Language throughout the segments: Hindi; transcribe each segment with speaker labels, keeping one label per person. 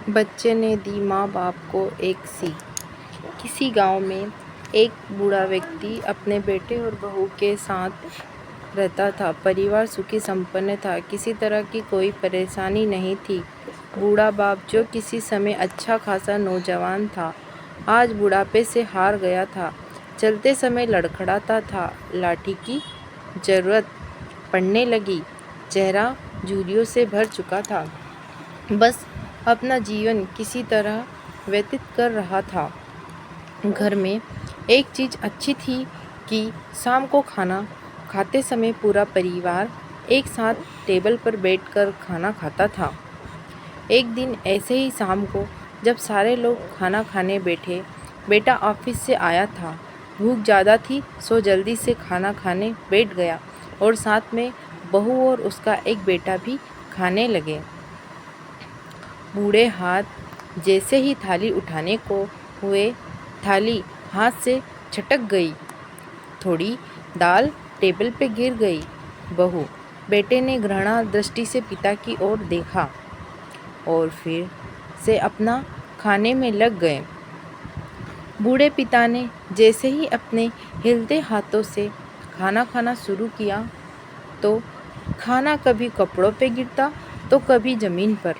Speaker 1: बच्चे ने दी माँ बाप को एक सीख। किसी गांव में एक बूढ़ा व्यक्ति अपने बेटे और बहू के साथ रहता था। परिवार सुखी संपन्न था, किसी तरह की कोई परेशानी नहीं थी। बूढ़ा बाप, जो किसी समय अच्छा खासा नौजवान था, आज बुढ़ापे से हार गया था। चलते समय लड़खड़ाता था, लाठी की जरूरत पड़ने लगी, चेहरा झुर्रियों से भर चुका था, बस अपना जीवन किसी तरह व्यतीत कर रहा था। घर में एक चीज़ अच्छी थी कि शाम को खाना खाते समय पूरा परिवार एक साथ टेबल पर बैठकर खाना खाता था। एक दिन ऐसे ही शाम को जब सारे लोग खाना खाने बैठे, बेटा ऑफिस से आया था। भूख ज़्यादा थी सो जल्दी से खाना खाने बैठ गया और साथ में बहू और उसका एक बेटा भी खाने लगे। बूढ़े हाथ जैसे ही थाली उठाने को हुए, थाली हाथ से छटक गई। थोड़ी दाल टेबल पे गिर गई। बहू बेटे ने घृणा दृष्टि से पिता की ओर देखा और फिर से अपना खाने में लग गए। बूढ़े पिता ने जैसे ही अपने हिलते हाथों से खाना खाना शुरू किया तो खाना कभी कपड़ों पे गिरता तो कभी ज़मीन पर।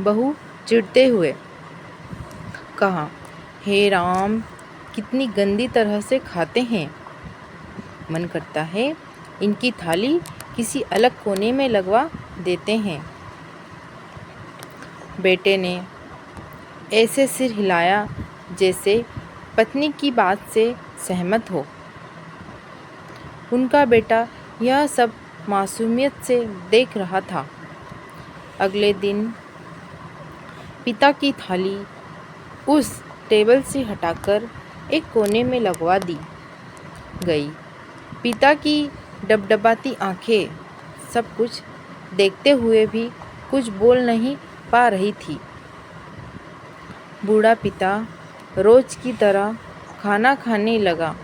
Speaker 1: बहू चिढ़ते हुए कहा, हे राम, कितनी गंदी तरह से खाते हैं। मन करता है इनकी थाली किसी अलग कोने में लगवा देते हैं। बेटे ने ऐसे सिर हिलाया जैसे पत्नी की बात से सहमत हो। उनका बेटा यह सब मासूमियत से देख रहा था। अगले दिन पिता की थाली उस टेबल से हटाकर एक कोने में लगवा दी गई। पिता की डबडबाती आंखें सब कुछ देखते हुए भी कुछ बोल नहीं पा रही थी। बूढ़ा पिता रोज की तरह खाना खाने लगा।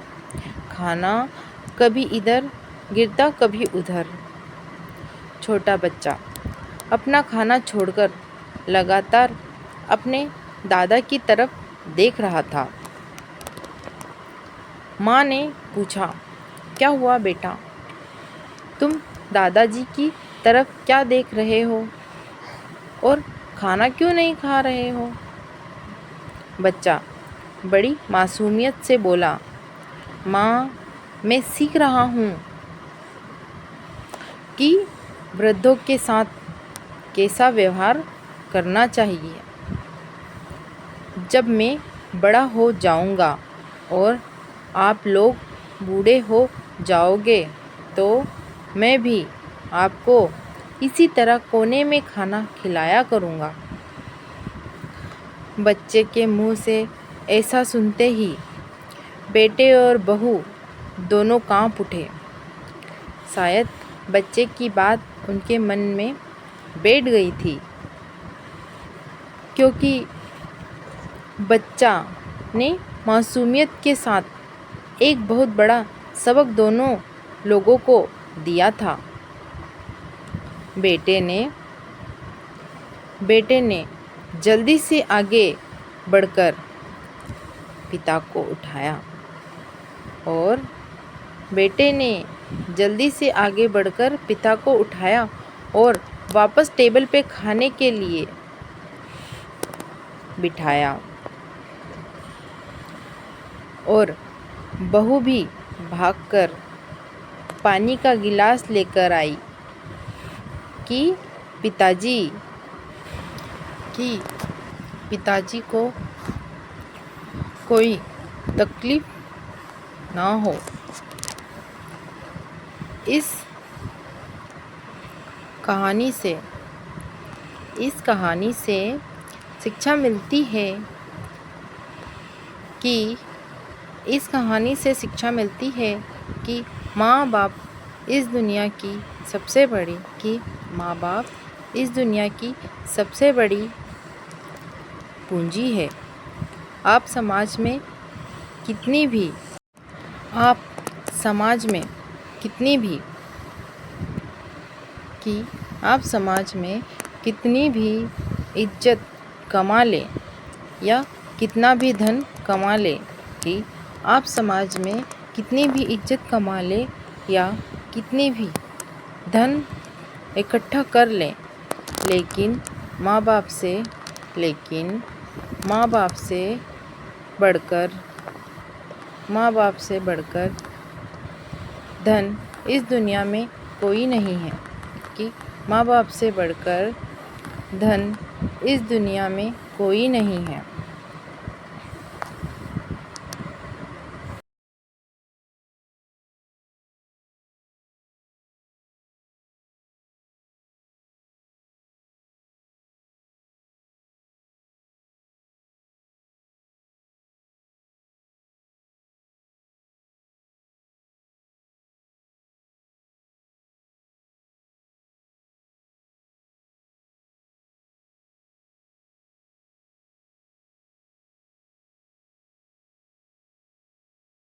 Speaker 1: खाना कभी इधर गिरता कभी उधर। छोटा बच्चा अपना खाना छोड़कर लगातार अपने दादा की तरफ देख रहा था। माँ ने पूछा, क्या हुआ बेटा, तुम दादाजी की तरफ क्या देख रहे हो और खाना क्यों नहीं खा रहे हो? बच्चा बड़ी मासूमियत से बोला, माँ, मैं सीख रहा हूँ कि वृद्धों के साथ कैसा व्यवहार करना चाहिए। जब मैं बड़ा हो जाऊँगा और आप लोग बूढ़े हो जाओगे तो मैं भी आपको इसी तरह कोने में खाना खिलाया करूँगा। बच्चे के मुंह से ऐसा सुनते ही बेटे और बहू दोनों कांप उठे। शायद बच्चे की बात उनके मन में बैठ गई थी, क्योंकि बच्चा ने मासूमियत के साथ एक बहुत बड़ा सबक दोनों लोगों को दिया था। बेटे ने जल्दी से आगे बढ़कर पिता को उठाया और वापस टेबल पे खाने के लिए बिठाया। और बहू भी भागकर पानी का गिलास लेकर आई कि पिताजी को कोई तकलीफ ना हो। इस कहानी से शिक्षा मिलती है कि माँ बाप इस दुनिया की सबसे बड़ी पूंजी है। आप समाज में कितनी भी इज्जत कमा लें या कितना भी धन कमा लें, कि आप समाज में कितनी भी इज्जत कमा लें या कितनी भी धन इकट्ठा कर लें, लेकिन माँ बाप से बढ़कर धन इस दुनिया में कोई नहीं है, कि माँ बाप से बढ़कर धन इस दुनिया में कोई नहीं है।